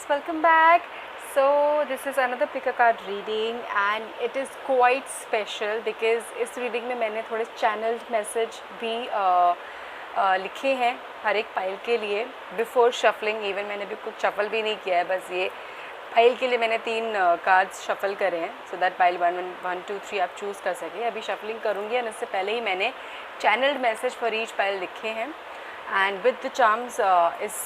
guys, welcome back. So this is another pick a card reading and it is quite special because इस reading में मैंने थोड़े channeled message भी लिखे हैं हर एक पाइल के लिए. Before shuffling even मैंने भी कुछ shuffle भी नहीं किया है, बस ये पाइल के लिए मैंने 3 cards shuffle करे हैं so that pile 1, 2, 3 आप choose कर सकें. अभी shuffling करूँगी और इससे पहले ही मैंने channeled message for each pile लिखे हैं. And with the charms इस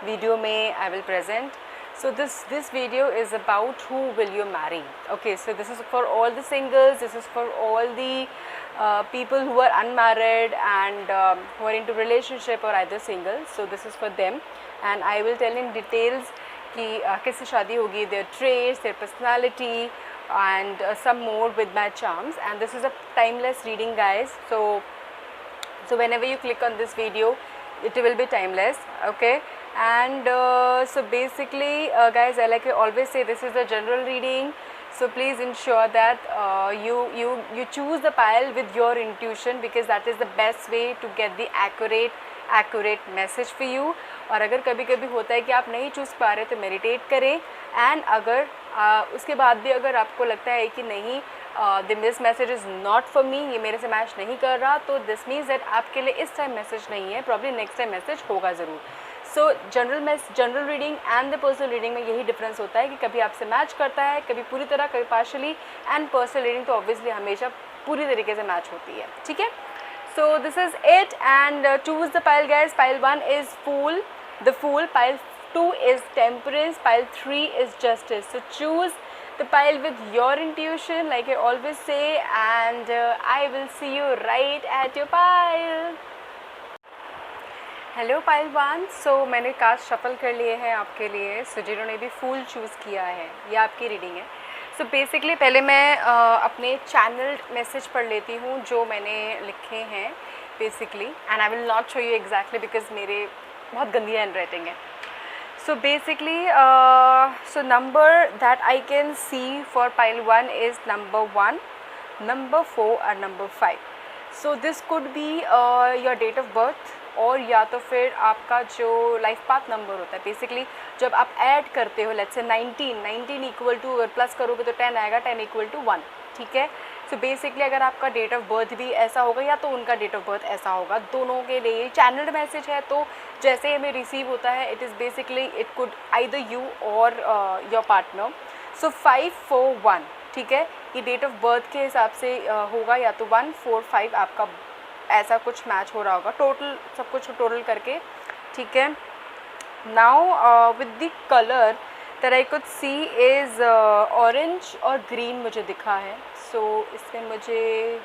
video में I will present. So this video is about who will you marry. Okay, so this is for all the singles, this is for all the people who are unmarried and who are into relationship or either single. So this is for them and I will tell in details कि किससे शादी होगी, their traits, their personality and some more with my charms. And this is a timeless reading, guys. So whenever you click on this video it will be timeless, okay. And so basically guys, like I always say, this is a general reading, so please ensure that you choose the pile with your intuition because that is the best way to get the accurate message for you. और अगर कभी कभी होता है कि आप नहीं choose पा रहे तो मेडिटेट करें एंड अगर उसके बाद भी अगर आपको लगता है कि नहीं this message is not for me, ये मेरे से मैच नहीं कर रहा, तो दिस मीन्स दैट आपके लिए इस टाइम मैसेज नहीं है, प्रॉब्ली नेक्स्ट टाइम मैसेज होगा ज़रूर. सो general reading and the personal reading में यही डिफरेंस होता है कि कभी आपसे मैच करता है, कभी पूरी तरह, कभी पार्शली, एंड पर्सनल रीडिंग तो ऑब्वियसली हमेशा पूरी तरीके से मैच होती है, ठीक है. So this is it and choose the pile, guys. Pile 1 is Fool, the Fool. Pile 2 is Temperance. Pile 3 is Justice. So choose the pile with your intuition, like I always say, and I will see you right at your pile. Hello pile 1. सो मैंने card shuffle कर लिए हैं आपके लिए. सो जिन्होंने भी फूल choose किया है, ये आपकी रीडिंग है. सो बेसिकली पहले मैं अपने चैनल्ड मैसेज पढ़ लेती हूँ जो मैंने लिखे हैं basically, and I will not show you exactly because मेरे बहुत गंदी हैंड राइटिंग है. So basically so number that I can see for pile 1 is number 1, number 4 और number 5. So this could be your date of birth और या तो फिर आपका जो लाइफ पाथ नंबर होता है. बेसिकली जब आप ऐड करते हो, लेट्स से 19 इक्वल टू, अगर प्लस करोगे तो 10 आएगा, 10 इक्वल टू 1, ठीक है. सो बेसिकली अगर आपका डेट ऑफ बर्थ भी ऐसा होगा या तो उनका डेट ऑफ बर्थ ऐसा होगा, दोनों के लिए चैनल्ड मैसेज है. तो जैसे हमें रिसीव होता है, it is basically it could either you और योर पार्टनर. सो 5, 4, 1, ठीक है, ये डेट ऑफ बर्थ के हिसाब से होगा, या तो 1, 4, 5 आपका ऐसा कुछ मैच हो रहा होगा, टोटल सब कुछ टोटल करके, ठीक है. Now with the colour that I could see is orange और ग्रीन मुझे दिखा है. सो इसमें मुझे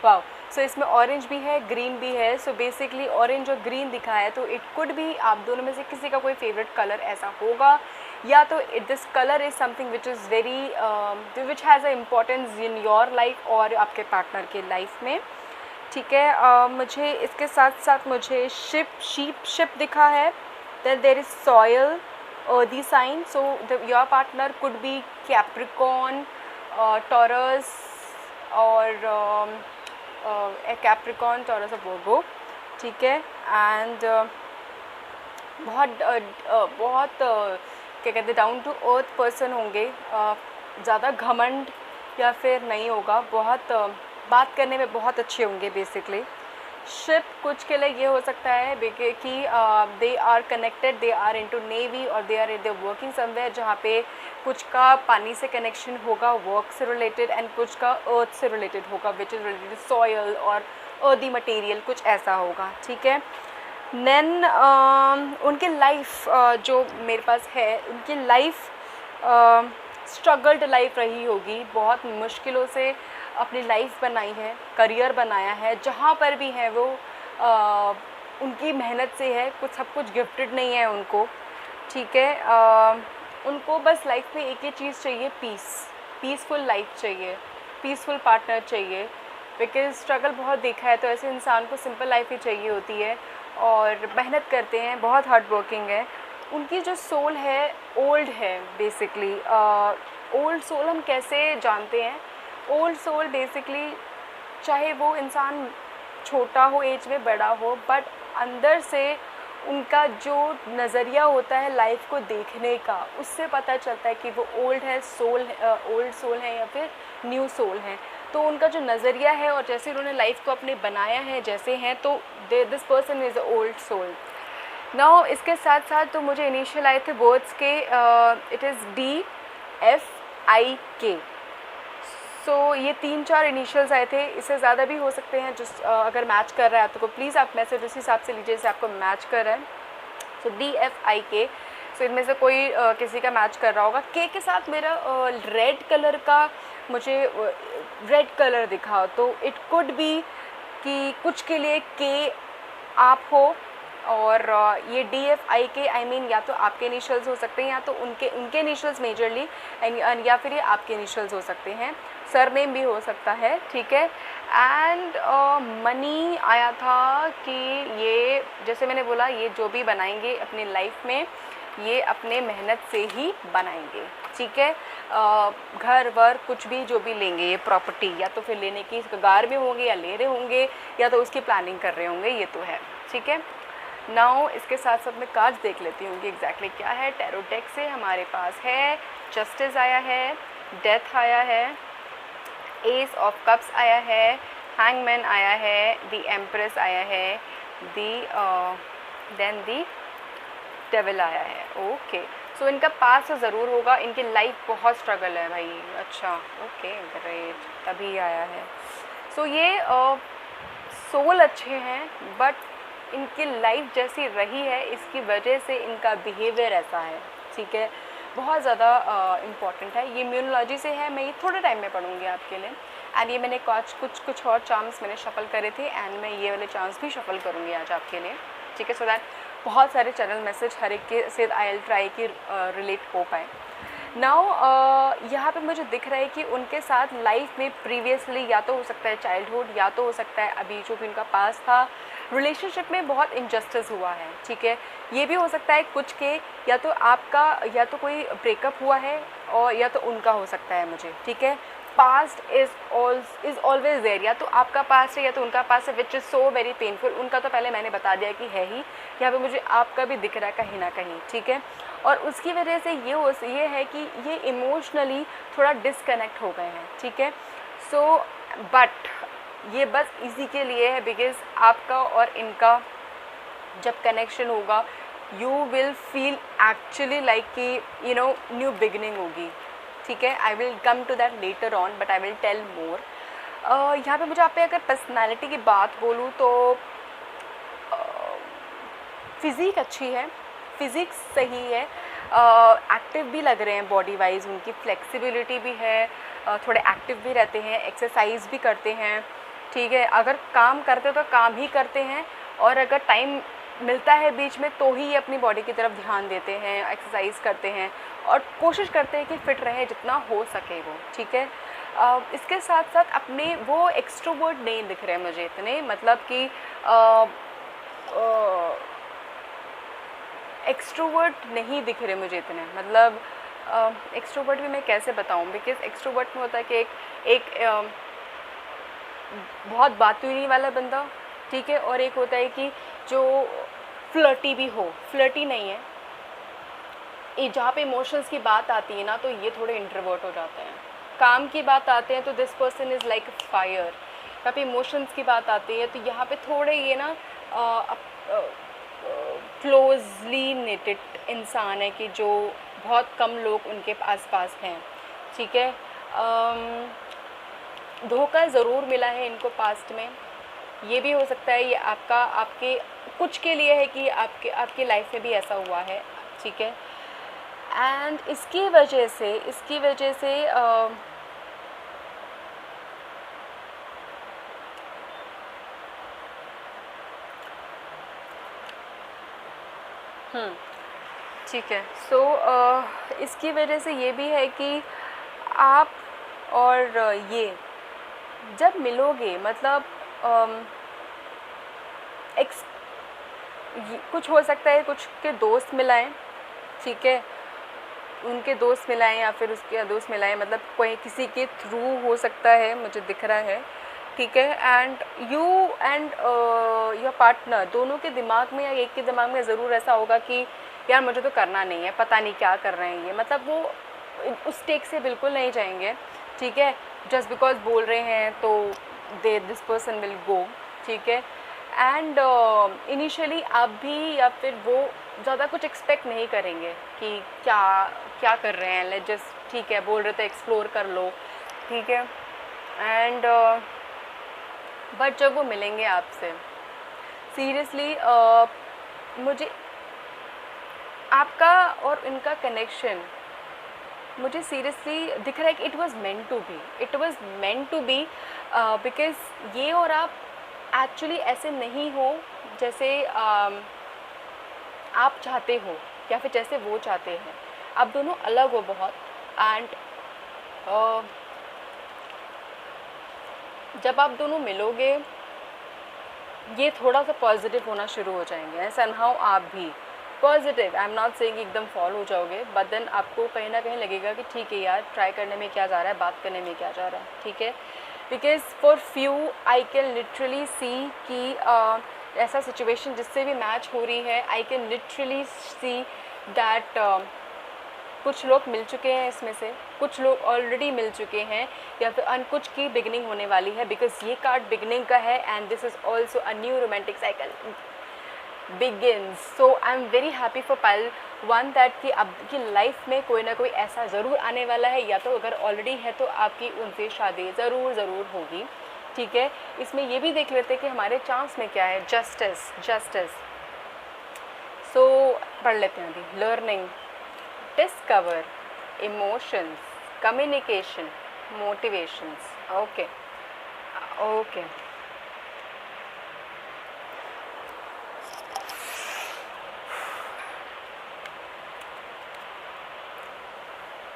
वाओ, सो इसमें ऑरेंज भी है, ग्रीन भी है. सो बेसिकली ऑरेंज और ग्रीन दिखा है, तो इट कुड भी आप दोनों में से किसी का कोई फेवरेट कलर ऐसा होगा, या तो this colour is something which is very which has a importance in your life और आपके पार्टनर के लाइफ में, ठीक है. मुझे इसके साथ साथ मुझे शिप दिखा है. then there is soil, earthy sign. So your partner could be Capricorn, Taurus or a Capricorn, Taurus or Virgo, ठीक है. and बहुत क्या कहते हैं, डाउन टू अर्थ पर्सन होंगे. ज़्यादा घमंड या फिर नहीं होगा, बहुत बात करने में बहुत अच्छे होंगे. बेसिकली शिप कुछ के लिए ये हो सकता है कि they are connected, they are into navy और दे आर वर्किंग समवेयर, जहाँ पे कुछ का पानी से कनेक्शन होगा, वर्क से रिलेटेड, एंड कुछ का अर्थ से रिलेटेड होगा, विच इज़ रिलेटेड सॉयल और अर्दी मटेरियल, कुछ ऐसा होगा, ठीक है. देन उनके लाइफ जो मेरे पास है, उनकी लाइफ स्ट्रगल्ड लाइफ रही होगी, बहुत मुश्किलों से अपनी लाइफ बनाई है, करियर बनाया है. जहाँ पर भी है वो उनकी मेहनत से है, कुछ सब कुछ गिफ्टेड नहीं है उनको, ठीक है. उनको बस लाइफ में एक ही चीज़ चाहिए, पीसफुल लाइफ चाहिए, पीसफुल पार्टनर चाहिए. बिकॉज स्ट्रगल बहुत देखा है, तो ऐसे इंसान को सिंपल लाइफ ही चाहिए होती है और मेहनत करते हैं, बहुत हार्ड वर्किंग है. उनकी जो सोल है ओल्ड है. बेसिकली ओल्ड सोल हम कैसे जानते हैं? ओल्ड सोल बेसिकली चाहे वो इंसान छोटा हो एज में, बड़ा हो, बट अंदर से उनका जो नज़रिया होता है लाइफ को देखने का, उससे पता चलता है कि वो ओल्ड सोल है या फिर न्यू सोल है। तो उनका जो नज़रिया है और जैसे उन्होंने लाइफ को अपने बनाया है जैसे हैं, तो this person is a old soul. Now इसके साथ साथ तो मुझे इनिशियल आए थे वर्ड्स के, इट इज़ DFIK। सो ये 3-4 इनिशियल्स आए थे, इससे ज़्यादा भी हो सकते हैं। जिस अगर मैच कर रहा है तो प्लीज़ आप मैसेज उस हिसाब से लीजिए जैसे आपको मैच कर रहा है। सो DFIK, सो इनमें से कोई किसी का मैच कर रहा होगा। के साथ मेरा रेड कलर का मुझे रेड कलर दिखा, तो इट कुड बी कि कुछ के लिए के आप हो, और ये DFIK आई मीन या तो आपके इनिशियल्स हो सकते हैं या तो उनके इनिशियल्स मेजरली, या फिर ये आपके इनिशियल्स हो सकते हैं, सरनेम भी हो सकता है, ठीक है। एंड मनी आया था कि ये जैसे मैंने बोला, ये जो भी बनाएंगे अपनी लाइफ में ये अपने मेहनत से ही बनाएंगे, ठीक है। घर वर कुछ भी जो भी लेंगे, ये प्रॉपर्टी या तो फिर लेने की कगार में होंगे या ले रहे होंगे या तो उसकी प्लानिंग कर रहे होंगे, ये तो है, ठीक है। नाउ इसके साथ साथ मैं कार्ड्स देख लेती हूँ कि एग्जैक्टली क्या है। टैरो डेक से हमारे पास है जस्टिस आया है, डेथ आया है, एस ऑफ कप्स आया है, हैंगमैन आया है, द एम्प्रेस आया है, देन द डेविल आया है। ओके, सो इनका पास तो ज़रूर होगा, इनकी लाइफ बहुत स्ट्रगल है भाई। अच्छा, ओके, ग्रेट, तभी आया है। सो ये सोल अच्छे हैं, बट इनकी लाइफ जैसी रही है इसकी वजह से इनका बिहेवियर ऐसा है, ठीक है। बहुत ज़्यादा इम्पॉर्टेंट है, ये इम्यूनोलॉजी से है, मैं ये थोड़े टाइम में पढ़ूंगी आपके लिए। एंड ये मैंने कुछ और चार्म्स मैंने शफल करे थे, एंड मैं ये वाले चार्म्स भी शफल करूँगी आज आपके लिए, ठीक है। सो दैट बहुत सारे चैनल मैसेज हर एक के से आई विल ट्राई कि रिलेट हो पाए। नाउ यहाँ पे मुझे दिख रहा है कि उनके साथ लाइफ में प्रीवियसली या तो हो सकता है चाइल्डहुड या तो हो सकता है अभी जो भी उनका पास था, रिलेशनशिप में बहुत इनजस्टिस हुआ है, ठीक है। ये भी हो सकता है कुछ के, या तो आपका या तो कोई ब्रेकअप हुआ है और या तो उनका हो सकता है मुझे, ठीक है। पास्ट इज़ ऑलवेज देयर, या तो आपका पास्ट है या तो उनका पास्ट है, which is so very painful. उनका तो पहले मैंने बता दिया कि है ही, यहाँ पे मुझे आपका भी दिख रहा है कहीं ना कहीं, ठीक है। और उसकी वजह से ये है कि ये इमोशनली थोड़ा डिसकनेक्ट हो गए हैं, ठीक है। सो बट ये बस इसी के लिए है बिकॉज आपका और इनका जब कनेक्शन होगा you will feel actually like कि यू नो न्यू बिगनिंग होगी, ठीक है। I will come to that later on but I will tell more. यहाँ पे मुझे आप पे अगर पर्सनालिटी की बात बोलूँ तो फिज़िक अच्छी है, फिज़िक्स सही है, एक्टिव भी लग रहे हैं बॉडी वाइज, उनकी फ्लेक्सिबिलिटी भी है, थोड़े एक्टिव भी रहते हैं, एक्सरसाइज भी करते हैं, ठीक है। अगर काम करते तो काम ही करते हैं, और अगर टाइम मिलता है बीच में तो ही अपनी बॉडी की तरफ ध्यान देते हैं, एक्सरसाइज करते हैं और कोशिश करते हैं कि फ़िट रहे जितना हो सके वो, ठीक है। इसके साथ साथ अपने वो एक्सट्रोवर्ट नहीं दिख रहे मुझे इतने, मतलब कि एक्सट्रोवर्ट नहीं दिख रहे मुझे इतने, मतलब एक्सट्रोवर्ट भी मैं कैसे बताऊं, बिकॉज एक्सट्रोवर्ट में होता है कि एक बहुत बातूनी वाला बंदा, ठीक है, और एक होता है कि जो फ्लर्टी भी हो, फ्लर्टी नहीं है ये, जहाँ पे इमोशंस की बात आती है ना तो ये थोड़े इंट्रोवर्ट हो जाते हैं। काम की बात आते हैं तो this person is like fire, यहाँ पे इमोशंस की बात आती है तो यहाँ पे थोड़े ये ना क्लोजली नेटेड इंसान है कि जो बहुत कम लोग उनके आसपास हैं, ठीक है। धोखा ज़रूर मिला है इनको पास्ट में, ये भी हो सकता है ये आपके कुछ के लिए है कि आपकी लाइफ में भी ऐसा हुआ है, ठीक है। एंड इसकी वजह से ठीक है। सो इसकी वजह से ये भी है कि आप और ये जब मिलोगे, मतलब कुछ हो सकता है कुछ के दोस्त मिलाएं, ठीक है, उनके दोस्त मिलाएं या फिर उसके दोस्त मिलाएं, मतलब कोई किसी के थ्रू हो सकता है, मुझे दिख रहा है, ठीक है, and you and your partner दोनों के दिमाग में या एक के दिमाग में ज़रूर ऐसा होगा कि यार मुझे तो करना नहीं है, पता नहीं क्या कर रहे हैं ये, मतलब वो उस टेक से बिल्कुल नहीं जाएंगे, ठीक है, जस्ट बिकॉज बोल रहे हैं तो दिस पर्सन विल गो, ठीक है। एंड इनिशियली आप भी या फिर वो ज़्यादा कुछ एक्सपेक्ट नहीं करेंगे कि क्या क्या कर रहे हैं, लेट जस्ट, ठीक है, बोल रहे थे एक्सप्लोर कर लो, ठीक है। एंड बट जब वो मिलेंगे आपसे, सीरियसली मुझे आपका और इनका कनेक्शन मुझे सीरियसली दिख रहा है कि it was meant to be, it was meant to be, because ये और आप एक्चुअली ऐसे नहीं हो जैसे आप चाहते हो या फिर जैसे वो चाहते हैं, आप दोनों अलग हो बहुत। एंड जब आप दोनों मिलोगे ये थोड़ा सा पॉजिटिव होना शुरू हो जाएंगे, एंड समहाउ आप भी positive, I am not saying एकदम फॉल हो जाओगे, बट देन आपको कहीं ना कहीं लगेगा कि ठीक है यार, ट्राई करने में क्या जा रहा है, बात करने में क्या जा रहा है, ठीक है। Because for few I can literally see कि ऐसा सिचुएशन जिससे भी मैच हो रही है, I can literally see that कुछ लोग मिल चुके हैं, इसमें से कुछ लोग ऑलरेडी मिल चुके हैं, या फिर कुछ की बिगनिंग होने वाली है, बिकॉज ये कार्ड बिगनिंग का है, and this is also a new romantic cycle begins. So I'm very happy for pile one that कि आपकी लाइफ में कोई ना कोई ऐसा ज़रूर आने वाला है, या तो अगर ऑलरेडी है तो आपकी उनसे शादी ज़रूर होगी, ठीक है। इसमें ये भी देख लेते हैं कि हमारे चांस में क्या है, जस्टिस। सो पढ़ लेते हैं अभी। Learning, discover, emotions, communication, motivations, okay.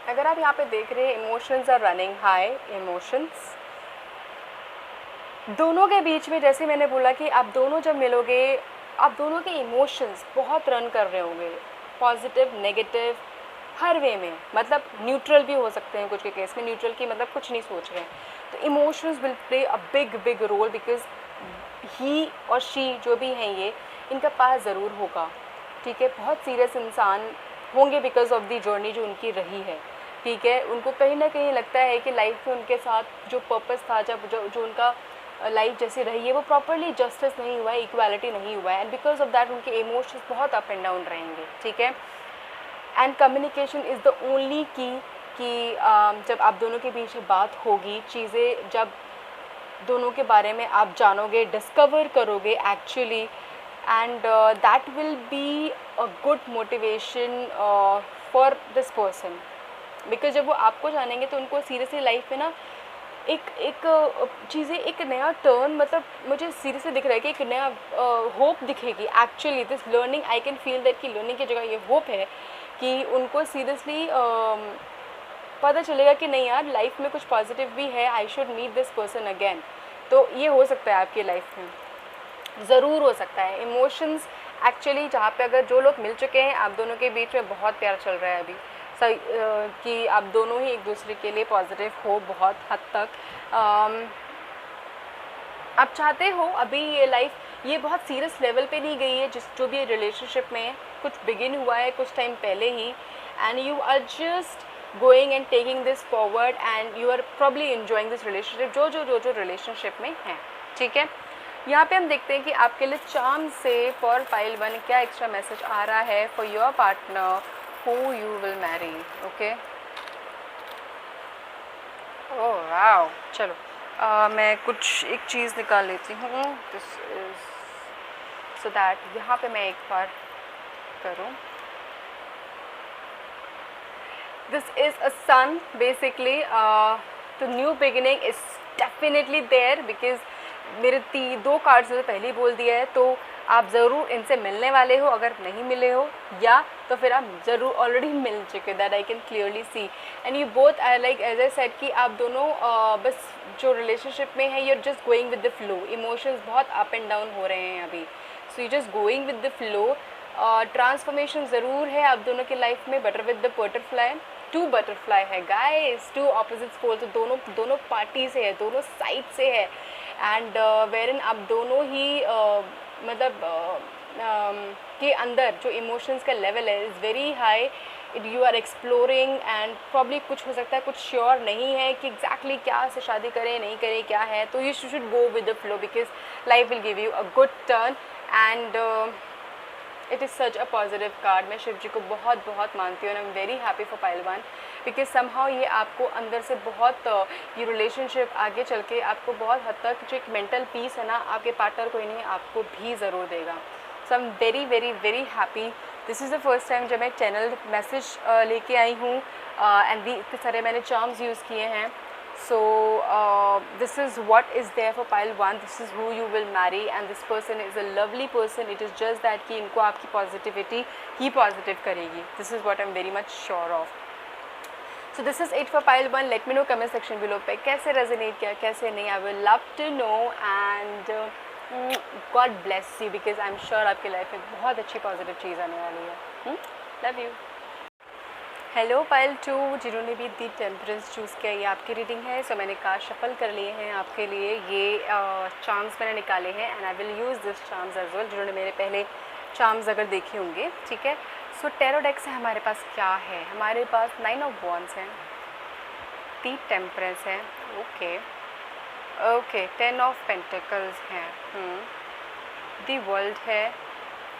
अगर आप यहाँ पे देख रहे हैं, emotions are running high, emotions दोनों के बीच में, जैसे मैंने बोला कि आप दोनों जब मिलोगे, आप दोनों के इमोशंस बहुत रन कर रहे होंगे, पॉजिटिव, नेगेटिव, हर वे में, मतलब न्यूट्रल भी हो सकते हैं कुछ के केस में, न्यूट्रल की मतलब कुछ नहीं सोच रहे हैं, तो emotions will play a big role, because he और शी जो भी हैं ये, इनका पास ज़रूर होगा, ठीक है। बहुत सीरियस इंसान होंगे बिकॉज ऑफ दी जर्नी जो उनकी रही है, ठीक है। उनको कहीं ना कहीं लगता है कि लाइफ में उनके साथ जो पर्पस था, जब जो उनका लाइफ जैसी रही है, वो प्रॉपरली जस्टिस नहीं हुआ है, इक्वालिटी नहीं हुआ है, एंड बिकॉज ऑफ दैट उनके इमोशंस बहुत अप एंड डाउन रहेंगे, ठीक है। And communication is the only की कि जब आप दोनों के बीच बात होगी, चीज़ें जब दोनों के बारे में आप जानोगे, डिस्कवर करोगे actually, and that will be a good motivation for this person, because जब वो आपको जानेंगे तो उनको सीरियसली लाइफ में ना एक चीज़ें, एक नया टर्न, मतलब मुझे सीरियसली दिख रहा है कि एक नया होप दिखेगी actually. This learning, I can feel that कि लर्निंग की जगह ये होप है कि उनको सीरियसली पता चलेगा कि नहीं यार, लाइफ में कुछ पॉजिटिव भी है, I should meet this person again. तो ये हो सकता है आपकी लाइफ में, ज़रूर हो सकता है। इमोशंस एक्चुअली जहाँ पे अगर जो लोग मिल चुके हैं, आप दोनों के बीच में बहुत प्यार चल रहा है अभी, सही कि आप दोनों ही एक दूसरे के लिए पॉजिटिव हो बहुत हद तक। आप चाहते हो अभी ये लाइफ ये बहुत सीरियस लेवल पे नहीं गई है, जो भी रिलेशनशिप में कुछ बिगिन हुआ है कुछ टाइम पहले ही, and you are just going and taking this forward, and you are probably enjoying this relationship जो रिलेशनशिप में है, ठीक है। यहाँ पे हम देखते हैं कि आपके लिए चार्म से फॉर पाइल 1 क्या एक्स्ट्रा मैसेज आ रहा है for your partner who you will Mary, okay. Oh wow, चलो मैं कुछ एक चीज़ निकाल लेती हूँ, दिस इज सो दैट यहाँ पे मैं एक बार करूँ। This is a sun basically, तो new beginning is definitely there, because मेरे 2 कार्ड्स ने पहले ही बोल दिया है, तो आप ज़रूर इनसे मिलने वाले हो, अगर नहीं मिले हो या तो फिर आप ज़रूर ऑलरेडी मिल चुके, that I can clearly see. And you both I like as I said कि आप दोनों बस जो रिलेशनशिप में है, you are just going with the flow, emotions बहुत अप एंड डाउन हो रहे हैं अभी, so you just going with the flow. Transformation ज़रूर है आप दोनों की लाइफ में, butter with the butterfly, 2 butterfly है गाइस, 2 ऑपोजिट पोल, तो दोनों पार्टी से है, दोनों साइड से है, एंड वेरिन आप दोनों ही मतलब के अंदर जो इमोशंस का लेवल है is very high. You are exploring and probably कुछ हो सकता है कुछ श्योर नहीं है कि एग्जैक्टली क्या से शादी करें नहीं करें क्या है. तो you should go with the flow because life will give you a good turn and it is such a positive card. मैं शिव जी को बहुत बहुत मानती हूँ and I am very happy for pile 1 because somehow ये आपको अंदर से बहुत ये रिलेशनशिप आगे चल के आपको बहुत हद तक जो एक मेंटल पीस है ना आपके पार्टनर को ही नहीं आपको भी ज़रूर देगा. So I am very very very happy. This is the first time जब मैं चैनल मैसेज लेके आई हूँ एंड इतने सारे मैंने चार्म्स यूज़ किए हैं. So this is what is there for pile 1. This is who you will marry and this person is a lovely person. It is just that कि इनको आपकी positivity ही positive करेगी. This is what I'm very much sure of. So this is it for pile 1. Let me know comment section below पे कैसे resonate किया कैसे नहीं. I will love to know and God bless you because I'm sure आपके life में बहुत अच्छी positive चीज़ आने वाली है. Love you. हेलो पाइल 2 जिन्होंने भी दी टेम्परेंस चूज़ किया ये आपकी रीडिंग है. सो मैंने कार्ड शफल कर लिए हैं आपके लिए. ये चार्म्स मैंने निकाले हैं and I will use this charms as well जिन्होंने मेरे पहले चार्म्स अगर देखे होंगे. ठीक है. सो टैरो डेक से हमारे पास क्या है. हमारे पास 9 ऑफ वॉन्ड्स हैं, 3 टेम्परेंस है, ओके ओके 10 ऑफ पेंटिकल्स हैं, दी वर्ल्ड है,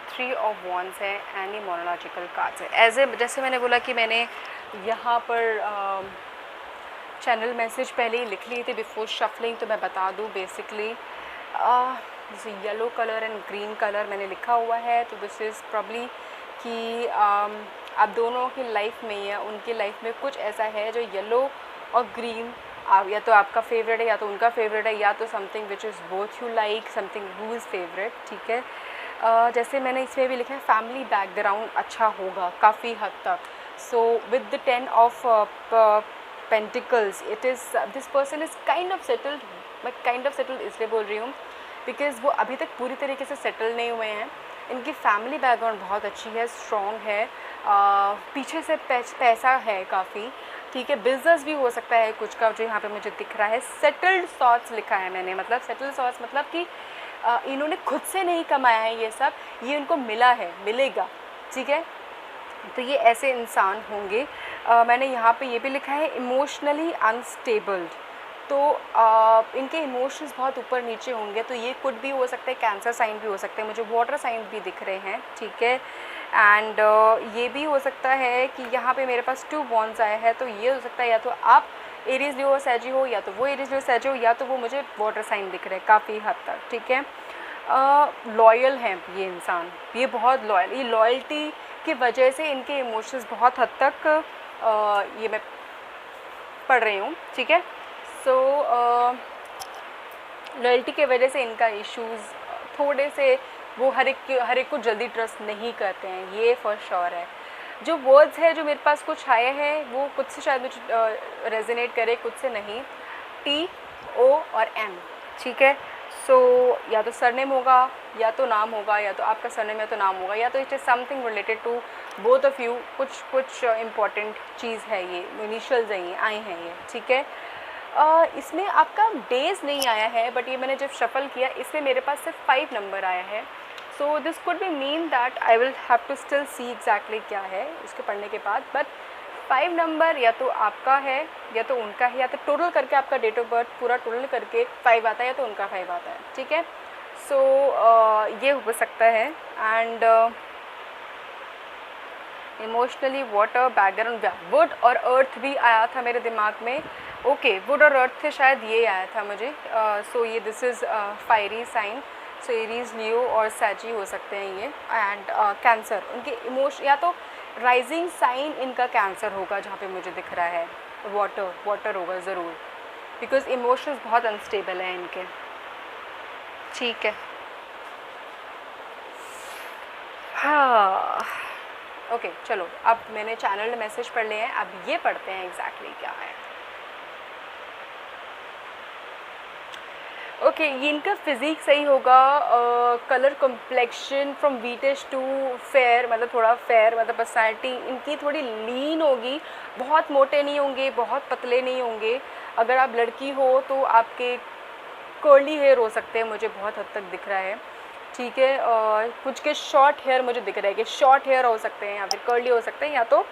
3 ऑफ वॉन्ड्स है एंड ये मोनोलॉजिकल कार्ड्स है. एज ए जैसे मैंने बोला कि मैंने यहाँ पर चैनल मैसेज पहले ही लिख लिए थे बिफोर शफलिंग. तो मैं बता दूँ बेसिकली जैसे yellow colour and green colour मैंने लिखा हुआ है. तो दिस इज़ प्रॉब्ली कि आप दोनों की लाइफ में या उनकी लाइफ में कुछ ऐसा है जो येलो और ग्रीन या तो आपका फेवरेट है या तो उनका फेवरेट है या तो something which is both you like something who is favourite. ठीक है. जैसे मैंने इसमें भी लिखा है फैमिली बैकग्राउंड अच्छा होगा काफ़ी हद तक. So with the 10 of pentacles it is this person is kind of settled. मैं काइंड ऑफ सेटल्ड इसलिए बोल रही हूँ बिकॉज़ वो अभी तक पूरी तरीके से सेटल नहीं हुए हैं. इनकी फैमिली बैकग्राउंड बहुत अच्छी है, स्ट्रॉन्ग है, पीछे से पैसा है काफ़ी. ठीक है. बिजनेस भी हो सकता है कुछ का जो यहाँ पे मुझे दिख रहा है. सेटल्ड सॉर्ट्स लिखा है मैंने, मतलब सेटल्ड सॉर्ट्स मतलब कि इन्होंने खुद से नहीं कमाया है ये सब, ये इनको मिला है, मिलेगा. ठीक है. तो ये ऐसे इंसान होंगे. मैंने यहाँ पे ये भी लिखा है इमोशनली अनस्टेबल्ड. तो इनके इमोशंस बहुत ऊपर नीचे होंगे. तो ये कुड भी हो सकता है कैंसर साइन भी हो सकते हैं. मुझे वाटर साइन भी दिख रहे हैं. ठीक है. एंड ये भी हो सकता है कि यहाँ पे मेरे पास 2 वॉन्ड्स आए हैं. तो ये हो सकता है या तो आप एरीज लियो सैजी हो या तो वो एरीज लियो सैजी हो या तो वो मुझे वाटर साइन दिख रहे हैं काफ़ी हद तक. ठीक है. लॉयल हैं ये इंसान, ये बहुत लॉयल. ये लॉयल्टी की वजह से इनके इमोशंस बहुत हद तक ये मैं पढ़ रही हूँ. ठीक है. सो लॉयल्टी की वजह से इनका इश्यूज़ थोड़े से वो हर एक को जल्दी ट्रस्ट नहीं करते हैं. ये फॉर श्योर है. जो वर्ड्स है जो मेरे पास कुछ आए हैं वो कुछ से शायद मुझे रेजोनेट करे, कुछ से नहीं. T, O और M. ठीक है. सो या तो सरनेम होगा या तो नाम होगा या तो आपका सरनेम या तो नाम होगा या तो it is something related to both of you. कुछ इम्पॉर्टेंट चीज़ है. ये इनिशियल्स हैं, ये आए हैं ये. ठीक है. इसमें आपका डेज़ नहीं आया है बट ये मैंने जब शफल किया इसमें मेरे पास सिर्फ 5 नंबर आया है. So this could be mean that I will have to still see exactly क्या है उसके पढ़ने के बाद. बट 5 नंबर या तो आपका है या तो उनका है या तो टोटल करके आपका डेट ऑफ बर्थ पूरा टोटल करके 5 आता है या तो उनका 5 आता है. ठीक है. सो ये हो सकता है. And emotionally water background would और अर्थ भी आया था मेरे दिमाग में. ओके वुड और अर्थ थे शायद ये आया था मुझे. सो ये this is fiery sign. So Aries Leo और सैजी हो सकते हैं ये. एंड कैंसर उनके इमोशन या तो राइजिंग साइन इनका कैंसर होगा जहाँ पे मुझे दिख रहा है. वाटर होगा ज़रूर बिकॉज इमोशंस बहुत अनस्टेबल हैं इनके. ठीक है. हाँ ओके चलो अब मैंने चैनल मैसेज पढ़ लिए हैं. अब ये पढ़ते हैं एग्जैक्टली क्या है. ओके ये इनका फिज़िक सही होगा. Colour complexion from wheatish to fair, मतलब थोड़ा फेयर, मतलब पर्सनैलिटी इनकी थोड़ी लीन होगी. बहुत मोटे नहीं होंगे, बहुत पतले नहीं होंगे. अगर आप लड़की हो तो आपके कर्ली हेयर हो सकते हैं, मुझे बहुत हद तक दिख रहा है, ठीक है। और कुछ के शॉर्ट हेयर मुझे दिख रहा है कि शॉर्ट हेयर हो सकते हैं या फिर कर्ली हो सकते हैं, या तो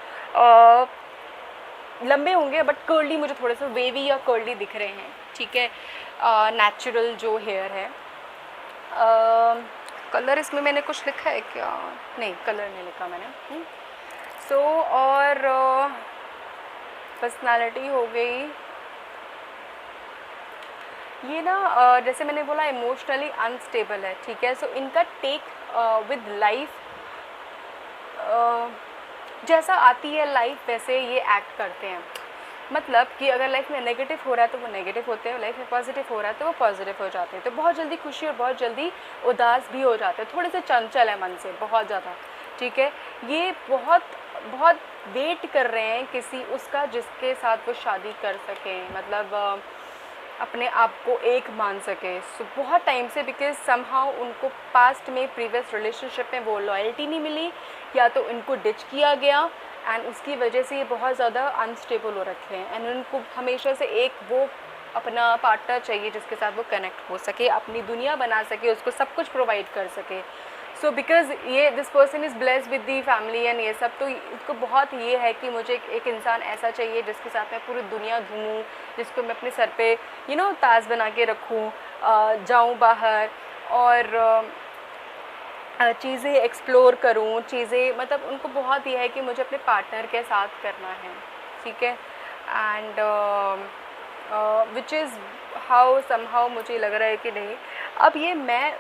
लंबे होंगे बट कर्ली मुझे थोड़े से वेवी या कर्ली दिख रहे हैं, ठीक है। नेचुरल जो हेयर है। कलर इसमें मैंने कुछ लिखा है क्या? नहीं, कलर नहीं लिखा मैंने। सो और पर्सनालिटी हो गई ये ना, जैसे मैंने बोला इमोशनली अनस्टेबल है, ठीक है। सो इनका टेक विद लाइफ, जैसा आती है लाइफ वैसे ये एक्ट करते हैं। मतलब कि अगर लाइफ में नेगेटिव हो रहा है तो वो नेगेटिव होते हैं, लाइफ में पॉजिटिव हो रहा है तो वो पॉजिटिव हो जाते हैं। तो बहुत जल्दी खुशी और बहुत जल्दी उदास भी हो जाते हैं, थोड़े से चंचल है मन से बहुत ज़्यादा, ठीक है। ये बहुत बहुत वेट कर रहे हैं किसी उसका जिसके साथ वो शादी कर सकें, मतलब अपने आप को एक मान सके। सो बहुत टाइम से, बिकॉज समहाउ उनको पास्ट में प्रीवियस रिलेशनशिप में वो लॉयल्टी नहीं मिली, या तो इनको डिच किया गया, एंड उसकी वजह से ये बहुत ज़्यादा अनस्टेबल हो रखे हैं। एंड उनको हमेशा से एक वो अपना पार्टनर चाहिए जिसके साथ वो कनेक्ट हो सके, अपनी दुनिया बना सके, उसको सब कुछ प्रोवाइड कर सके। सो बिकॉज ये this person is blessed with the family and ये सब, तो इसको बहुत ये है कि मुझे एक इंसान ऐसा चाहिए जिसके साथ मैं पूरी दुनिया घूमूं, जिसको मैं अपने सर पे ताज बना के रखूं, जाऊं बाहर और चीज़ें एक्सप्लोर करूं, चीज़ें, मतलब उनको बहुत ये है कि मुझे अपने पार्टनर के साथ करना है, ठीक है। And which is how somehow मुझे लग रहा है कि नहीं, अब ये मैं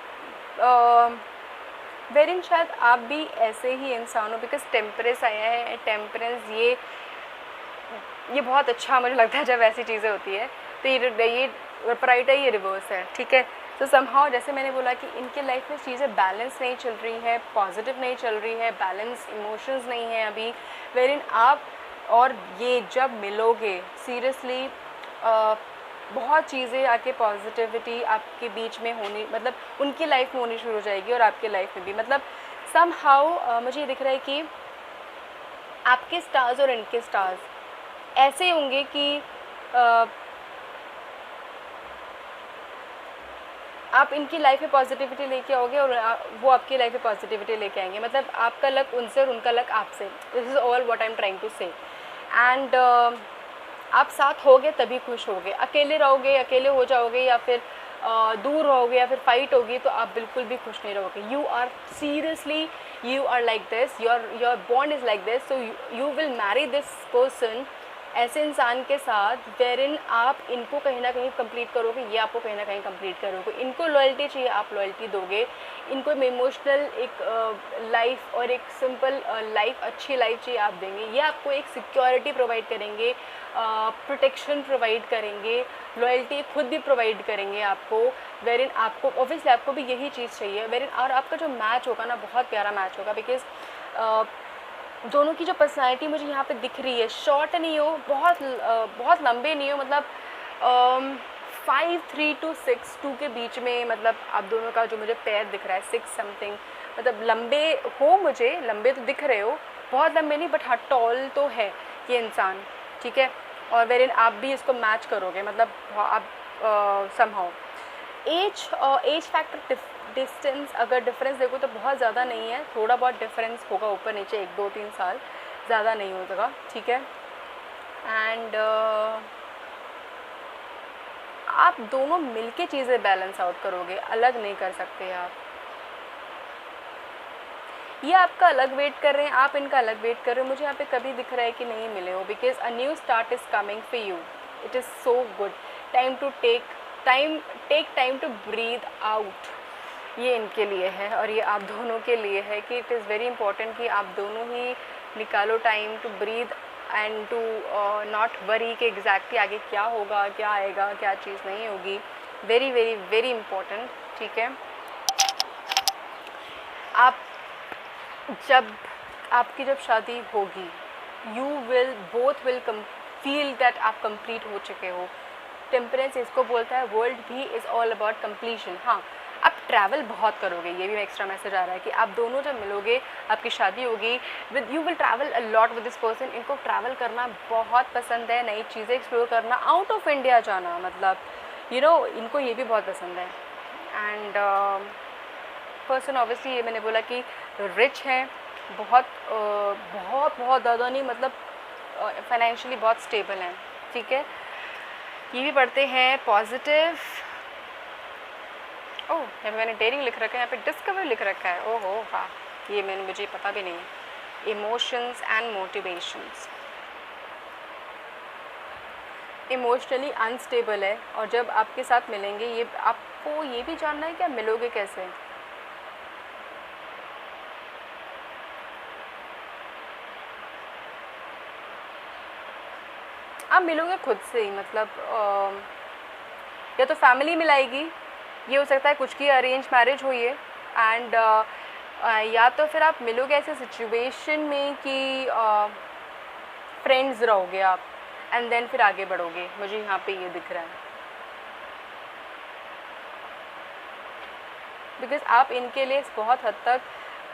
वेरिन शायद आप भी ऐसे ही इंसान हो, बिकॉज टेम्परेंस आया है। टेम्परेंस ये बहुत अच्छा मुझे लगता है जब ऐसी चीज़ें होती है। तो ये प्राइट है, ये रिवर्स है, ठीक है। तो समहाउ जैसे मैंने बोला कि इनके लाइफ में चीज़ें बैलेंस नहीं चल रही है, पॉजिटिव नहीं चल रही है, बैलेंस इमोशंस नहीं है अभी, वेरिन आप और ये जब मिलोगे सीरियसली बहुत चीज़ें आके पॉजिटिविटी आपके बीच में होनी, मतलब उनकी लाइफ में होनी शुरू हो जाएगी और आपके लाइफ में भी। मतलब समहाउ मुझे ये दिख रहा है कि आपके स्टार्स और इनके स्टार्स ऐसे होंगे कि आप इनकी लाइफ में पॉजिटिविटी लेके आओगे और वो आपकी लाइफ में पॉजिटिविटी लेके आएंगे। मतलब आपका लक उनसे और उनका लक आपसे। This is all what I am trying to say. And आप साथ होगे तभी खुश होगे, अकेले रहोगे, अकेले हो जाओगे या फिर दूर रहोगे या फिर फाइट होगी तो आप बिल्कुल भी खुश नहीं रहोगे। You are seriously, you are like this, your bond is like this, so you will marry this person, ऐसे इंसान के साथ वेरिन आप इनको कहीं ना कहीं कंप्लीट करोगे, ये आपको कहीं ना कहीं कंप्लीट करोगे। इनको लॉयल्टी चाहिए, आप लॉयल्टी दोगे। इनको इमोशनल एक लाइफ और एक सिंपल लाइफ, अच्छी लाइफ चाहिए, आप देंगे। ये आपको एक सिक्योरिटी प्रोवाइड करेंगे, प्रोटेक्शन प्रोवाइड करेंगे, लॉयल्टी खुद भी प्रोवाइड करेंगे आपको। वेरिन आपको ऑब्वियसली आपको भी यही चीज़ चाहिए वेरिन। और आपका जो मैच होगा ना, बहुत प्यारा मैच होगा, बिकॉज दोनों की जो पर्सनालिटी मुझे यहाँ पे दिख रही है, शॉर्ट नहीं हो, बहुत लंबे नहीं हो, मतलब 5'3" to 6'2" के बीच में, मतलब आप दोनों का जो मुझे पैर दिख रहा है 6 समथिंग, मतलब लंबे हो, मुझे लंबे तो दिख रहे हो, बहुत लंबे नहीं, बट हाँ टॉल तो है ये इंसान, ठीक है। और वेरिन आप भी इसको मैच करोगे, मतलब आप समहाउ एज फैक्टर डिस्टेंस अगर डिफरेंस देखो तो बहुत ज़्यादा नहीं है, थोड़ा बहुत डिफरेंस होगा ऊपर नीचे, 1-2-3 साल, ज़्यादा नहीं होगा, ठीक है। एंड आप दोनों मिलके चीज़ें बैलेंस आउट करोगे, अलग नहीं कर सकते आप। ये आपका अलग वेट कर रहे हैं, आप इनका अलग वेट कर रहे हो। मुझे यहाँ पे कभी दिख रहा है कि नहीं मिले हो, because a new start is coming for you, it is so good. Time to take time to breathe out, ये इनके लिए है और ये आप दोनों के लिए है कि इट इज़ वेरी इंपॉर्टेंट कि आप दोनों ही निकालो time to breathe and to not worry कि एग्जैक्टली आगे क्या होगा, क्या आएगा, क्या चीज़ नहीं होगी। वेरी वेरी वेरी इंपॉर्टेंट, ठीक है। आप आपकी जब शादी होगी, you will both will feel that आप कंप्लीट हो चुके हो। टेम्परेंस इसको बोलता है, वर्ल्ड भी इज़ ऑल अबाउट कंप्लीशन। हाँ, आप ट्रैवल बहुत करोगे, ये भी एक्स्ट्रा मैसेज आ रहा है कि आप दोनों जब मिलोगे, आपकी शादी होगी, with you will travel a lot with this person. इनको ट्रैवल करना बहुत पसंद है, नई चीज़ें एक्सप्लोर करना, आउट ऑफ इंडिया जाना, मतलब इनको ये भी बहुत पसंद है। एंड पर्सन ऑब्वियसली ये मैंने बोला कि रिच हैं, बहुत बहुत बहुत ज़्यादा नहीं, मतलब फाइनेंशियली बहुत स्टेबल हैं, ठीक है। ये भी पढ़ते हैं पॉजिटिव। ओह, यहाँ पे मैंने डेयरिंग लिख रखा है, यहाँ पे डिस्कवर लिख रखा है। ओहो वाह, ये मुझे पता भी नहीं है। Emotions and motivations, emotionally unstable है, और जब आपके साथ मिलेंगे, ये आपको ये भी जानना है कि आप मिलोगे कैसे। आप मिलोगे खुद से ही, मतलब या तो फैमिली मिलाएगी, ये हो सकता है कुछ की अरेंज मैरिज हुई है, एंड या तो फिर आप मिलोगे ऐसे सिचुएशन में कि फ्रेंड्स रहोगे आप, एंड देन फिर आगे बढ़ोगे। मुझे यहाँ पे ये दिख रहा है, बिकॉज आप इनके लिए बहुत हद तक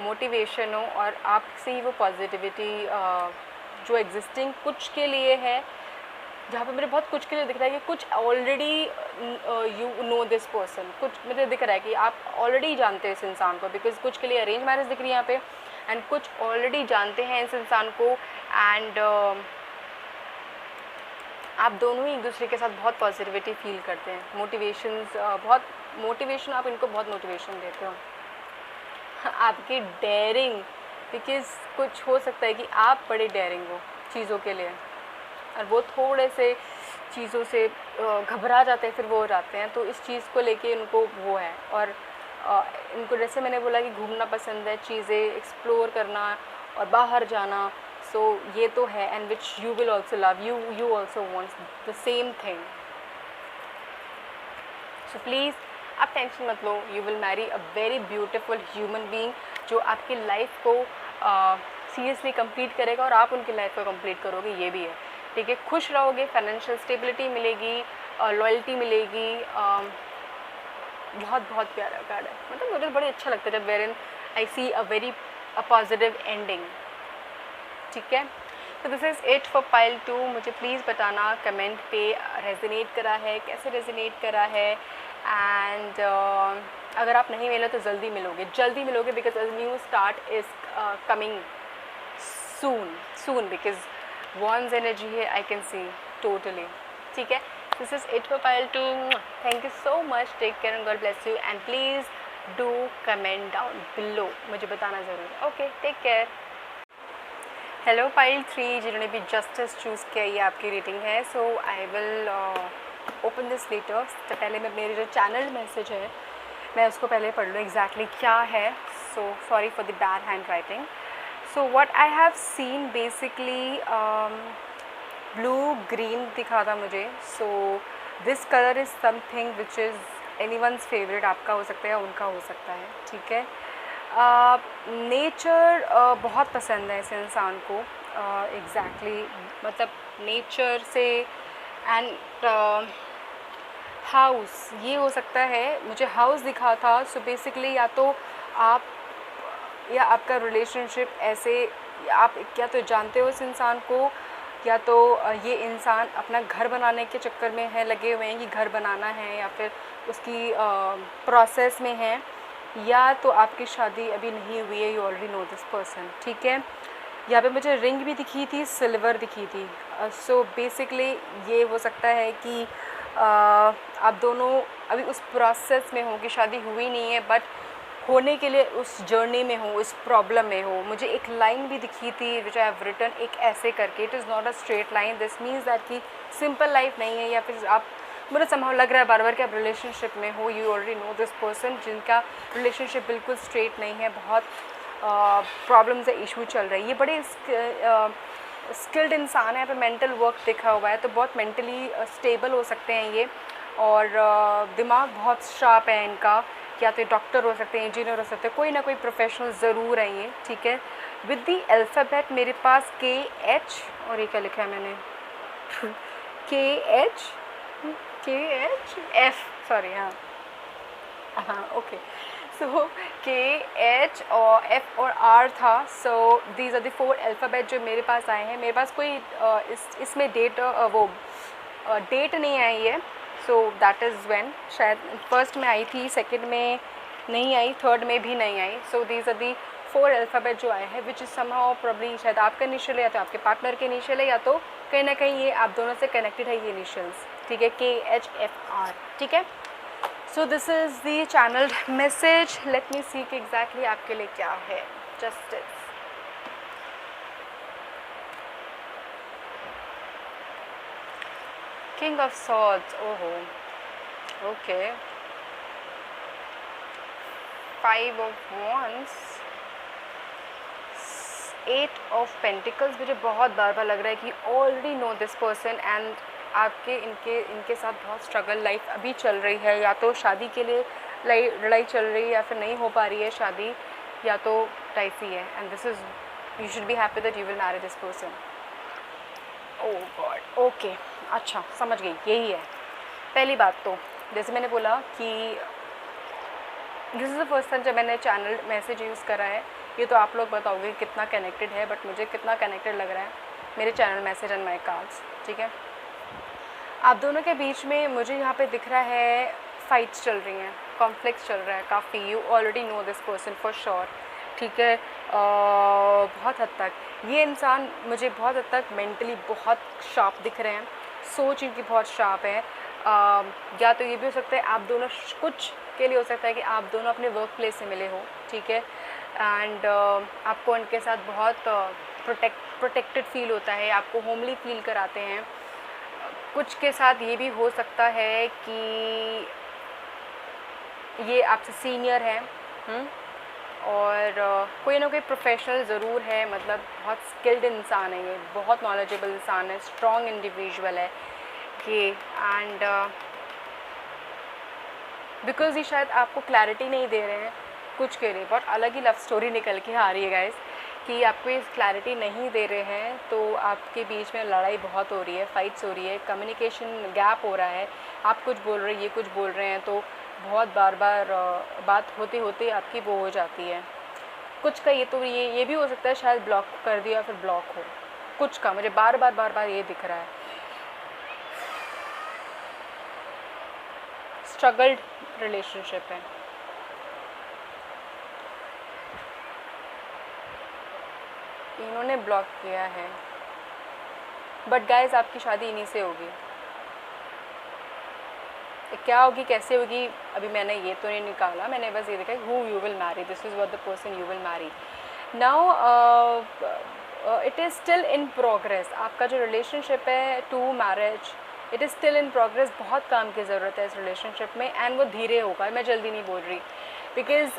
मोटिवेशन हो, और आपसे ही वो पॉजिटिविटी जो एग्जिस्टिंग कुछ के लिए है, जहाँ पे मेरे बहुत कुछ के लिए दिख रहा है कि कुछ already you know this person, कुछ मुझे दिख रहा है कि आप ऑलरेडी जानते हैं इस इंसान को, बिकॉज कुछ के लिए अरेंज मैरिज दिख रही है यहाँ पे, एंड कुछ ऑलरेडी जानते हैं इस इंसान को, एंड आप दोनों ही एक दूसरे के साथ बहुत पॉजिटिविटी फील करते हैं। मोटिवेशंस बहुत मोटिवेशन, आप इनको बहुत मोटिवेशन देते हो। आपकी डेयरिंग, बिकॉज कुछ हो सकता है कि आप बड़े डेयरिंग हो चीज़ों के लिए, और वो थोड़े से चीज़ों से घबरा जाते हैं, फिर वो हो जाते हैं, तो इस चीज़ को लेके इनको वो है। और इनको जैसे मैंने बोला कि घूमना पसंद है, चीज़ें एक्सप्लोर करना और बाहर जाना, सो ये तो है, and which you will also love, you also wants the same thing. So please आप टेंशन मत लो, you will marry a very beautiful human being, जो आपकी लाइफ को सीरियसली कंप्लीट करेगा, और आप उनकी लाइफ को कंप्लीट करोगे, ये भी है, ठीक है। खुश रहोगे, फाइनेंशियल स्टेबिलिटी मिलेगी, लॉयल्टी मिलेगी। बहुत बहुत प्यारा कार्ड है, मतलब मुझे बड़ी अच्छा लगता है जब where in I see a very positive ending, ठीक है। तो this is it for pile 2। मुझे प्लीज़ बताना कमेंट पे रेजोनेट करा है, कैसे रेजोनेट करा है, एंड अगर आप नहीं मिले तो जल्दी मिलोगे, because a new start is coming soon, because once energy है, आई कैन सी टोटली, ठीक है। This is it for pile 2। Thank you so much, take care and God bless you, and please do comment down below, मुझे बताना ज़रूर। Okay, take care. Hello pile 3, जिन्होंने भी justice choose किया, ये आपकी रेटिंग है। So I will open this letter. तो पहले मैं मेरे जो चैनल मैसेज है मैं उसको पहले पढ़ लूँ एग्जैक्टली क्या है। So sorry for the bad hand writing. So what I have seen basically blue green दिखा था मुझे। So this colour is something which is anyone's favourite, आपका हो सकता है या उनका हो सकता है, ठीक है। नेचर बहुत पसंद है इस इंसान को, एग्जैक्टली मतलब नेचर से, एंड हाउस, ये हो सकता है, मुझे हाउस दिखा था। सो बेसिकली या तो आप या आपका रिलेशनशिप ऐसे, आप या तो जानते हो इस इंसान को, या तो ये इंसान अपना घर बनाने के चक्कर में है, लगे हुए हैं कि घर बनाना है, या फिर उसकी प्रोसेस में है, या तो आपकी शादी अभी नहीं हुई है, you already know this person, ठीक है। यहाँ पे मुझे रिंग भी दिखी थी, सिल्वर दिखी थी। सो बेसिकली ये हो सकता है कि आप दोनों अभी उस प्रोसेस में हो कि शादी हुई नहीं है, बट होने के लिए उस जर्नी में हो, उस प्रॉब्लम में हो। मुझे एक लाइन भी दिखी थी विच आई हैव रिटन, एक ऐसे करके, it is not a straight line, this means that कि सिंपल लाइफ नहीं है, या फिर आप, मुझे संभव लग रहा है बार बार कि आप रिलेशनशिप में हो, you already know this person, जिनका रिलेशनशिप बिल्कुल स्ट्रेट नहीं है, बहुत प्रॉब्लम्स है, इशू चल रही है। ये बड़े स्किल्ड इंसान है, यहाँ पे मेंटल वर्क दिखा हुआ है, तो बहुत मेंटली स्टेबल हो सकते हैं ये, और दिमाग बहुत शार्प है इनका, या तो डॉक्टर हो सकते हैं, इंजीनियर हो सकते हैं, कोई ना कोई प्रोफेशनल ज़रूर है ये, ठीक है। विद दी अल्फ़ाबेट मेरे पास KH, और ये क्या लिखा है मैंने KH सॉरी, हाँ ओके। सो KH और F और R था। So these are the 4 alphabet जो मेरे पास आए हैं। मेरे पास कोई इसमें डेट वो डेट नहीं आई है, सो दैट इज़ व्हेन, शायद फर्स्ट में आई थी, सेकंड में नहीं आई, थर्ड में भी नहीं आई. So these are the 4 alphabet जो आए हैं विच इज़ समहाउ प्रॉब्ली शायद आपका इनिशियल है या तो आपके पार्टनर के इनिशियल है या तो कहीं ना कहीं ये आप दोनों से कनेक्टेड है ये इनिशियल्स. ठीक है, KHFR. ठीक है. So this is the channelled message. Let me see कि एग्जैक्टली आपके लिए क्या है. Justice, king of swords. ओहो, okay. 5 of wands, 8 of pentacles. मुझे बहुत बार बार लग रहा है कि already know this person and आपके इनके साथ बहुत स्ट्रगल लाइफ अभी चल रही है. या तो शादी के लिए लड़ाई चल रही है या फिर नहीं हो पा रही है शादी, या तो टाइफी है. And this is, you should be happy that you will marry this person. Oh God, okay. अच्छा, समझ गई, यही है. पहली बात तो जैसे मैंने बोला कि this is the first time जब मैंने चैनल मैसेज यूज़ करा है. ये तो आप लोग बताओगे कितना कनेक्टेड है, बट मुझे कितना कनेक्टेड लग रहा है मेरे channel message and my cards. ठीक है, आप दोनों के बीच में मुझे यहाँ पे दिख रहा है फाइट्स चल रही हैं, कॉन्फ्लिक्ट्स चल रहा है काफ़ी. You already know this person for sure. ठीक है, बहुत हद तक ये इंसान मुझे बहुत हद तक मेंटली बहुत शार्प दिख रहे हैं. सोच इनकी बहुत शार्प है. या तो ये भी हो सकता है आप दोनों, कुछ के लिए हो सकता है कि आप दोनों अपने वर्क प्लेस से मिले हो. ठीक है, एंड आपको उनके साथ बहुत प्रोटेक्टेड फील होता है, आपको होमली फील कराते हैं. कुछ के साथ ये भी हो सकता है कि ये आपसे सीनियर है और कोई ना कोई प्रोफेशनल ज़रूर है, मतलब बहुत स्किल्ड इंसान है, ये बहुत नॉलेजेबल इंसान है, स्ट्रॉन्ग इंडिविजुअल है ये. एंड बिकॉज़ ये शायद आपको क्लैरिटी नहीं दे रहे हैं, कुछ के लिए बहुत अलग ही लव स्टोरी निकल के आ रही है गाइस, कि आपको ये क्लैरिटी नहीं दे रहे हैं. तो आपके बीच में लड़ाई बहुत हो रही है, फाइट्स हो रही है, कम्युनिकेशन गैप हो रहा है. आप कुछ बोल रहे हैं, ये कुछ बोल रहे हैं, तो बहुत बार बार बात होते होते आपकी वो हो जाती है. कुछ का ये भी हो सकता है शायद ब्लॉक कर दिया फिर ब्लॉक हो. कुछ का मुझे बार बार ये दिख रहा है. स्ट्रगल्ड रिलेशनशिप है. इन्होंने ब्लॉक किया है, बट गाइस आपकी शादी इन्हीं से होगी. क्या होगी, कैसे होगी, अभी मैंने ये तो नहीं निकाला, मैंने बस ये देखा who you will marry. This is what the person you will marry. Now it is still in progress. आपका जो रिलेशनशिप है to marriage, it is still in progress. बहुत काम की ज़रूरत है इस रिलेशनशिप में एंड वो धीरे होगा. मैं जल्दी नहीं बोल रही, because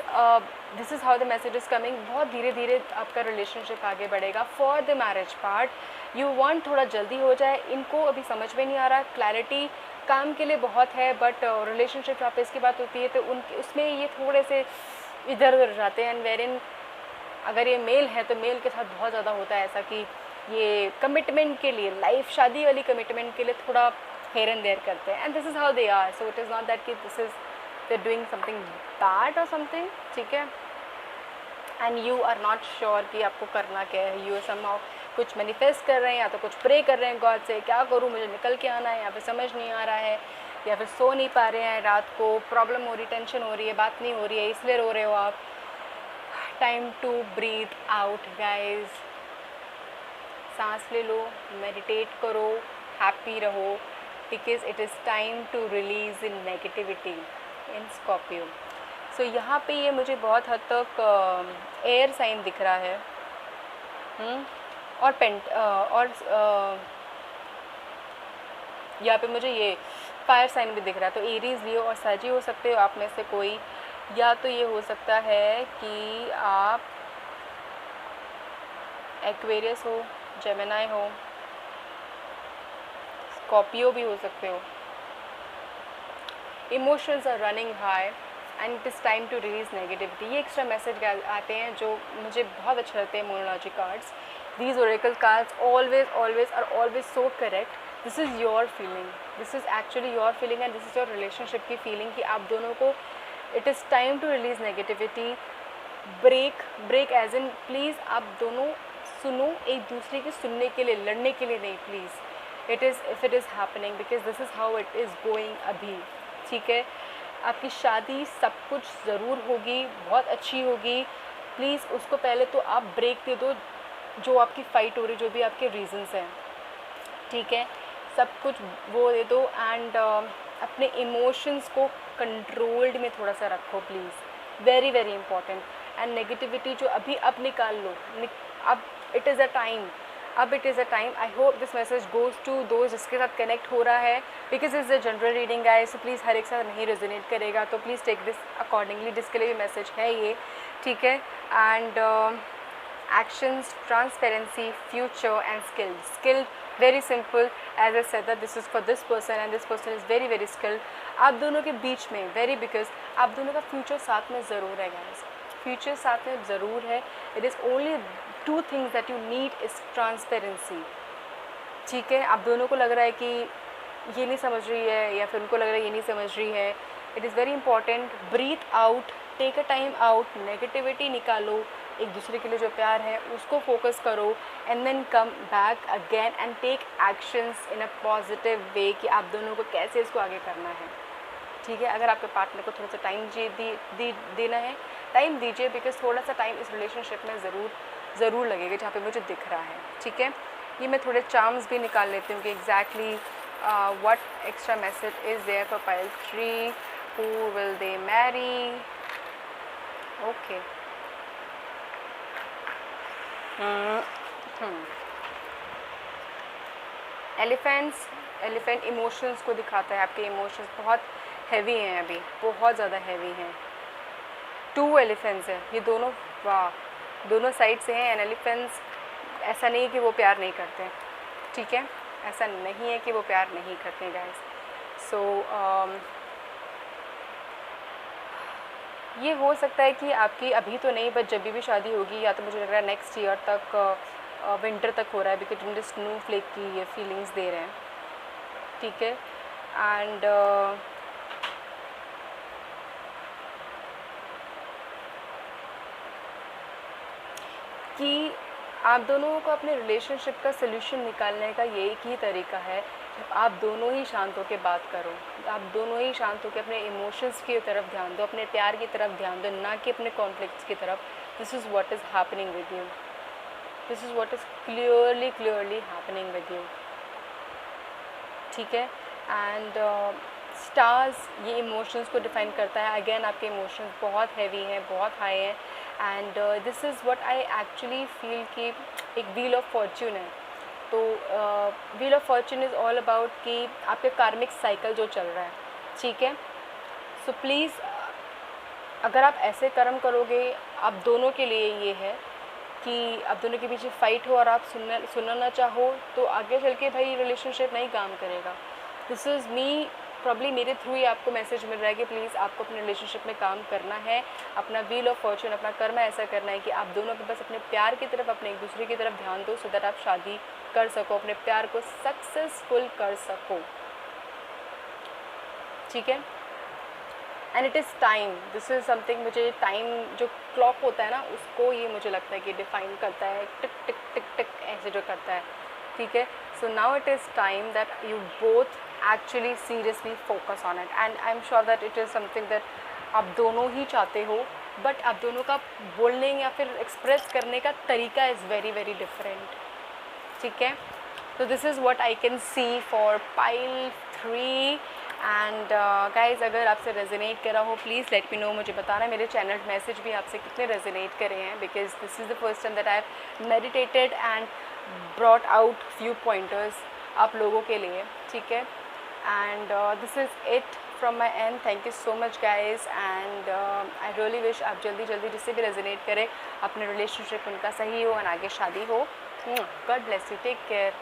this is how the message is coming. बहुत धीरे धीरे आपका रिलेशनशिप आगे बढ़ेगा. For the marriage part you want थोड़ा जल्दी हो जाए. इनको अभी समझ में नहीं आ रहा. क्लैरिटी काम के लिए बहुत है, बट रिलेशनशिप जहाँ पे इसकी बात होती है तो उसमें ये थोड़े से इधर उधर जाते हैं. एंड वेरिन अगर ये मेल है तो मेल के साथ बहुत ज़्यादा होता है ऐसा कि ये कमिटमेंट के लिए, लाइफ शादी वाली कमिटमेंट के लिए थोड़ा हेयर एंड देयर करते हैं. And this is how they are. So it is not that कि this is they doing something bad और समथिंग. ठीक है, and you are not sure कि आपको करना क्या है. यू समहाउ कुछ मैनिफेस्ट कर रहे हैं या तो कुछ प्रे कर रहे हैं गॉड से, क्या करूँ, मुझे निकल के आना है, या फिर समझ नहीं आ रहा है, या फिर सो नहीं पा रहे हैं रात को, प्रॉब्लम हो रही, टेंशन हो रही है, बात नहीं हो रही है, इसलिए रो रहे हो आप. Time to breathe out guys. सांस ले लो, मेडिटेट करो, हैप्पी रहो, because it is time to release in negativity in Scorpio. So यहाँ पे ये मुझे बहुत हद तक एयर साइन दिख रहा है. और यहाँ पे मुझे ये फायर साइन भी दिख रहा है. तो एरीज, लियो और साजी हो सकते हो आप में से कोई. या तो ये हो सकता है कि आप एक्वेरियस हो, जेमिनाई हो, स्कॉर्पियो भी हो सकते हो. Emotions are running high and it is time to release negativity. ये एक्स्ट्रा मैसेज आते हैं जो मुझे बहुत अच्छे लगते हैं. मोनोलॉजी cards, these oracle cards always are always so correct. This is your feeling, this is actually your feeling and this is your relationship की feeling कि आप दोनों को it is time to release negativity. break as in please आप दोनों सुनो एक दूसरे की, सुनने के लिए, लड़ने के लिए नहीं. Please if it is happening, because this is how it is going अभी, ठीक है। आपकी शादी सब कुछ ज़रूर होगी, बहुत अच्छी होगी, प्लीज़ उसको पहले तो आप ब्रेक दे दो, जो आपकी फ़ाइट हो रही, जो भी आपके रीज़न्स हैं, ठीक है, सब कुछ वो दे दो। एंड अपने इमोशंस को कंट्रोल्ड में थोड़ा सा रखो please, very very important. And negativity जो अभी अब निकाल लो, अब इट इज़ अ टाइम, अब it is a time. I hope this message goes to those जिसके साथ कनेक्ट हो रहा है, because is a general reading guys, so please हर एक साथ नहीं रेजोनेट करेगा, तो प्लीज़ टेक दिस अकॉर्डिंगली, जिसके लिए भी मैसेज है ये, ठीक है। And actions, transparency, future and skilled, very simple, as I said that this is for this person and this person is very very skilled. आप दोनों के बीच में very, because आप दोनों का फ्यूचर साथ में ज़रूर है guys, फ्यूचर साथ में ज़रूर है। It is only 2 things that you need is transparency, ठीक है। आप दोनों को लग रहा है कि ये नहीं समझ रही है, या फिर उनको लग रहा है ये नहीं समझ रही है, it is very important, breathe out, take a time out, negativity निकालो, एक दूसरे के लिए जो प्यार है उसको फोकस करो, and then come back again and take actions in a positive way, कि आप दोनों को कैसे इसको आगे करना है, ठीक है। अगर आपके पार्टनर को थोड़ा सा टाइम देना है, टाइम दीजिए, बिकॉज थोड़ा सा टाइम इस रिलेशनशिप में ज़रूर लगेगा, जहाँ पे मुझे दिख रहा है, ठीक है। ये मैं थोड़े चार्म्स भी निकाल लेती हूँ कि exactly what extra message is there for pile 3, who will they marry? Okay. Elephant emotions को दिखाता है, आपके इमोशंस बहुत हैवी हैं, अभी बहुत ज़्यादा हैवी हैं। 2 एलिफेंट्स हैं ये दोनों, वाह, दोनों साइड से हैं। एंड एलिफेंट्स, ऐसा नहीं है कि वो प्यार नहीं करते, ठीक है, ऐसा नहीं है कि वो प्यार नहीं करते गाइस। सो ये हो सकता है कि आपकी अभी तो नहीं, बट जब भी शादी होगी, या तो मुझे लग रहा है नेक्स्ट ईयर तक, विंटर तक हो रहा है, बिकॉज इन स्नो फ्लेक की ये फीलिंग्स दे रहे हैं, ठीक है। एंड कि आप दोनों को अपने रिलेशनशिप का सलूशन निकालने का ये एक ही तरीका है, आप दोनों ही शांत होकर बात करो, आप दोनों ही शांत होकर अपने इमोशंस की तरफ ध्यान दो, अपने प्यार की तरफ ध्यान दो, ना कि अपने कॉन्फ्लिक्ट्स की तरफ। This is what is happening with you, this is what is clearly happening with you, ठीक है। एंड स्टार्स ये इमोशंस को डिफाइन करता है। अगेन आपके इमोशंस बहुत हैवी हैं, बहुत हाई हैं, and this is what I actually feel कि एक व्हील ऑफ फॉर्च्यून है। तो wheel of Fortune is all about कि आपके कार्मिक साइकिल जो चल रहा है, ठीक है। सो प्लीज़ अगर आप ऐसे कर्म करोगे, आप दोनों के लिए ये है कि आप दोनों के पीछे फ़ाइट हो और आप सुनना ना चाहो, तो आगे चल के भाई रिलेशनशिप नहीं काम करेगा। दिस इज़ मी, प्रॉब्ली मेरे थ्रू ही आपको मैसेज मिल रहा है कि प्लीज़ आपको अपने रिलेशनशिप में काम करना है, अपना व्हील ऑफ फॉर्च्यून, अपना कर्म ऐसा करना है कि आप दोनों के बस अपने प्यार की तरफ, अपने एक दूसरे की तरफ ध्यान दो, सो दैट आप शादी कर सको, अपने प्यार को सक्सेसफुल कर सको, ठीक है। And it is time, this is something, मुझे टाइम जो क्लॉक होता है ना, उसको ये मुझे लगता है कि डिफ़ाइन करता है, टिक टिक टिक टिक ऐसे जो करता है, ठीक है। So now it is time that you both actually seriously focus on it, and I am sure that it is something that आप दोनों ही चाहते हो, बट आप दोनों का बोलने या फिर एक्सप्रेस करने का तरीका इज़ वेरी वेरी डिफरेंट, ठीक है। तो this is what I can see for pile 3। And guys, अगर आपसे रेजोनेट करा हो, प्लीज़ लेट मी नो, मुझे बताना मेरे चैनल मैसेज भी आपसे कितने रेजोनेट करे हैं, because this is the first time that I have meditated and brought out few pointers आप लोगों के लिए, ठीक है। And this is it from my and, thank you so much guys, and I really wish आप जल्दी जल्दी जिससे भी रेजोनेट करें, अपने रिलेशनशिप उनका सही हो और आगे शादी हो। God bless you, take care.